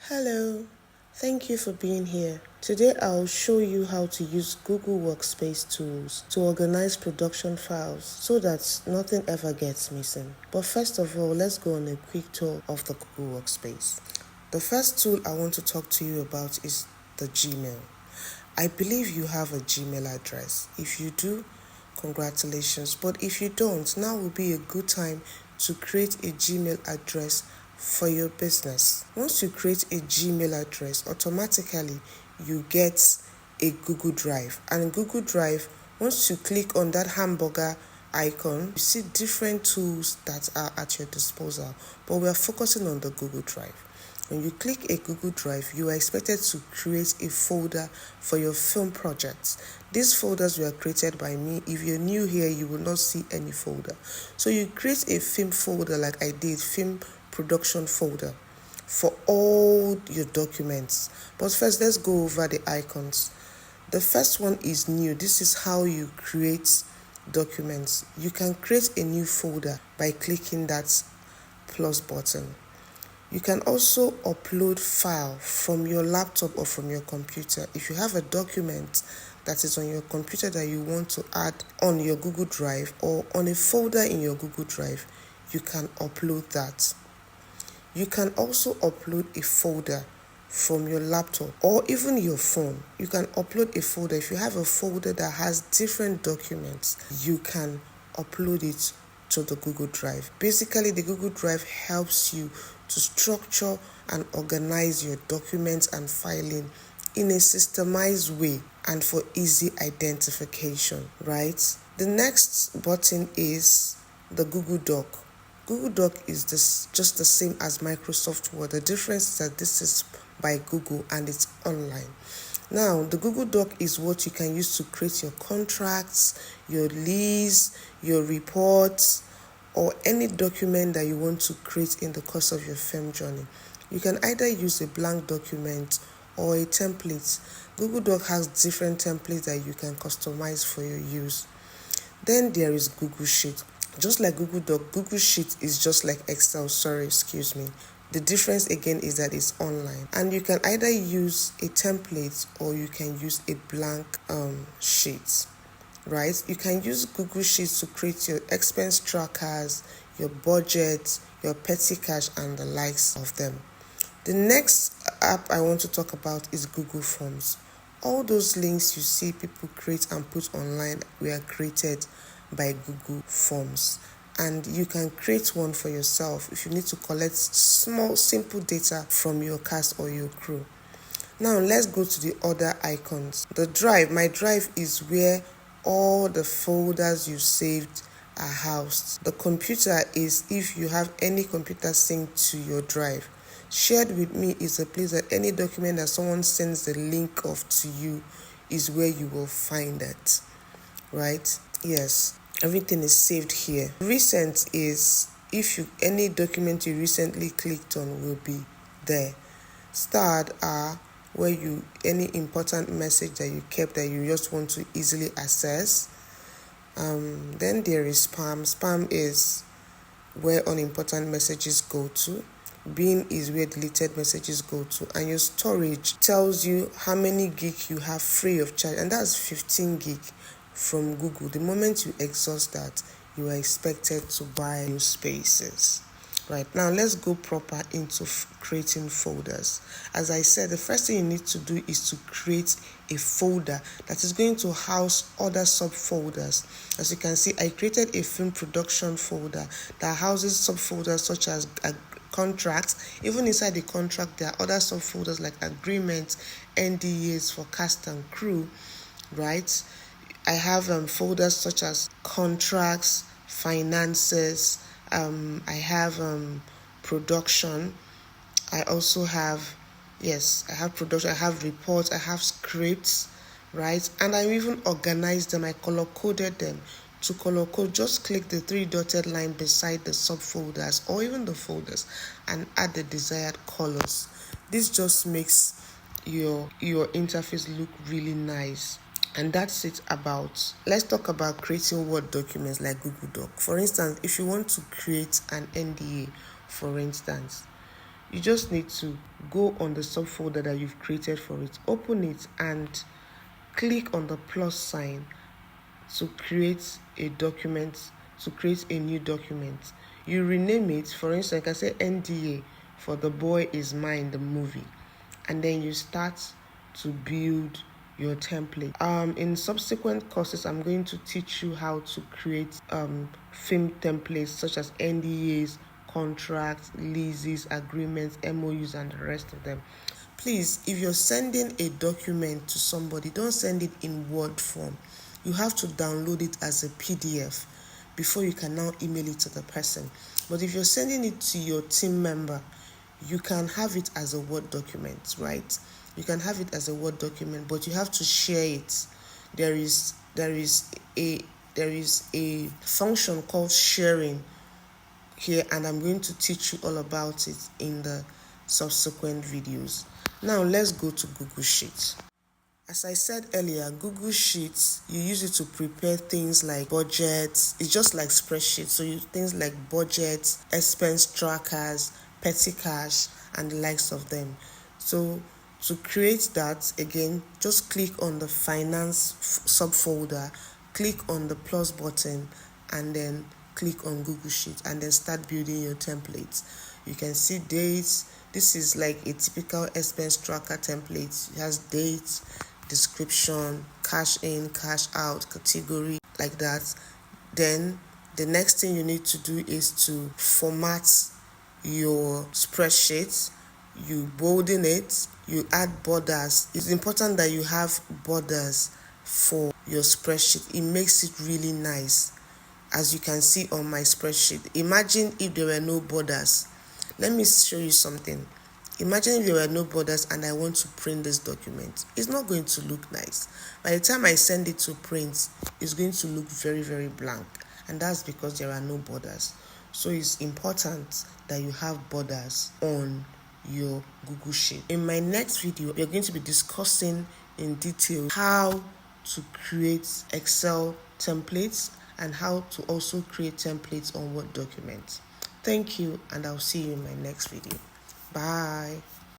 Hello, thank you for being here. Today I'll show you how to use Google Workspace tools to organize production files so that nothing ever gets missing. But first of all, let's go on a quick tour of the Google Workspace. The first tool I want to talk to you about is the Gmail. I believe you have a Gmail address. If you do, congratulations. But if you don't, now will be a good time to create a Gmail address for your business. Once you create a Gmail address, automatically you get a Google Drive. And in Google Drive, once you click on that hamburger icon, you see different tools that are at your disposal. But we are focusing on the Google Drive. When you click a Google Drive, you are expected to create a folder for your film projects. These folders were created by me. If you're new here, you will not see any folder. So you create a film folder like I did, film production folder for all your documents. But first, let's go over the icons. The first one is new. This is how you create documents. You can create a new folder by clicking that plus button. You can also upload file from your laptop or from your computer. If you have a document that is on your computer that you want to add on your Google Drive or on a folder in your Google Drive, you can upload that. You can also upload a folder from your laptop or even your phone. You can upload a folder. If you have a folder that has different documents, you can upload it to the Google Drive. Basically, the Google Drive helps you to structure and organize your documents and filing in a systemized way and for easy identification, right? The next button is the Google Doc. Google Doc is just the same as Microsoft Word. The difference is that this is by Google and it's online. Now, the Google Doc is what you can use to create your contracts, your lease, your reports, or any document that you want to create in the course of your film journey. You can either use a blank document or a template. Google Doc has different templates that you can customize for your use. Then there is Google Sheet. Just like Google Doc, Google Sheet is just like Excel. The difference again is that it's online. And you can either use a template or you can use a blank sheet. Right? You can use Google Sheets to create your expense trackers, your budget, your petty cash, and the likes of them. The next app I want to talk about is Google Forms. All those links you see people create and put online were created by Google Forms. And you can create one for yourself if you need to collect small, simple data from your cast or your crew. Now, let's go to the other icons. The drive. My drive is where all the folders you saved are housed. The computer is if you have any computer synced to your drive. Shared with me is a place that any document that someone sends the link of to you is where you will find it. Right? Yes, everything is saved here. Recent is if any document you recently clicked on will be there. Starred are where any important message that you kept that you just want to easily access. Then there is spam. Spam is where unimportant messages go to. Bin is where deleted messages go to. And your storage tells you how many gig you have free of charge, and that's 15 gig from Google. The moment you exhaust that, you are expected to buy new spaces. Right, now let's go proper into creating folders. As I said, the first thing you need to do is to create a folder that is going to house other subfolders. As you can see, I created a film production folder that houses subfolders such as contracts. Even inside the contract, there are other subfolders like agreements, NDAs for cast and crew, right? I have folders such as contracts, finances, I have production. I also have, I have production, I have reports, I have scripts, right? And I even organized them, I color-coded them. To color code, just click the 3 dotted line beside the subfolders or even the folders and add the desired colors. This just makes your interface look really nice. And that's it about. Let's talk about creating Word documents like Google Doc. For instance, if you want to create an NDA, for instance, you just need to go on the subfolder that you've created for it, open it, and click on the plus sign to create a document, to create a new document. You rename it. For instance, I can say NDA for The Boy Is Mine, the movie, and then you start to build your template. In subsequent courses, I'm going to teach you how to create film templates such as NDAs, contracts, leases, agreements, MOUs, and the rest of them. Please, if you're sending a document to somebody, don't send it in Word form. You have to download it as a PDF before you can now email it to the person. But if you're sending it to your team member, you can have it as a Word document, right? You can have it as a Word document, but you have to share it. There is a function called sharing here, and I'm going to teach you all about it in the subsequent videos. Now let's go to Google Sheets. As I said earlier, Google Sheets, you use it to prepare things like budgets. It's just like spreadsheets. So you things like budgets, expense trackers, petty cash, and the likes of them. So to create that, again, just click on the finance subfolder, click on the plus button, and then click on Google Sheets, and then start building your templates. You can see dates. This is like a typical expense tracker template. It has dates, description, cash in, cash out, category, like that. Then the next thing you need to do is to format your spreadsheet. You bolden it, you add borders. It's important that you have borders for your spreadsheet. It makes it really nice. As you can see on my spreadsheet, imagine if there were no borders. Let me show you something. Imagine if there were no borders and I want to print this document. It's not going to look nice. By the time I send it to print, it's going to look very, very blank. And that's because there are no borders. So it's important that you have borders on your Google Sheet. In my next video, we're going to be discussing in detail how to create Excel templates and how to also create templates on Word documents. Thank you, and I'll see you in my next video. Bye.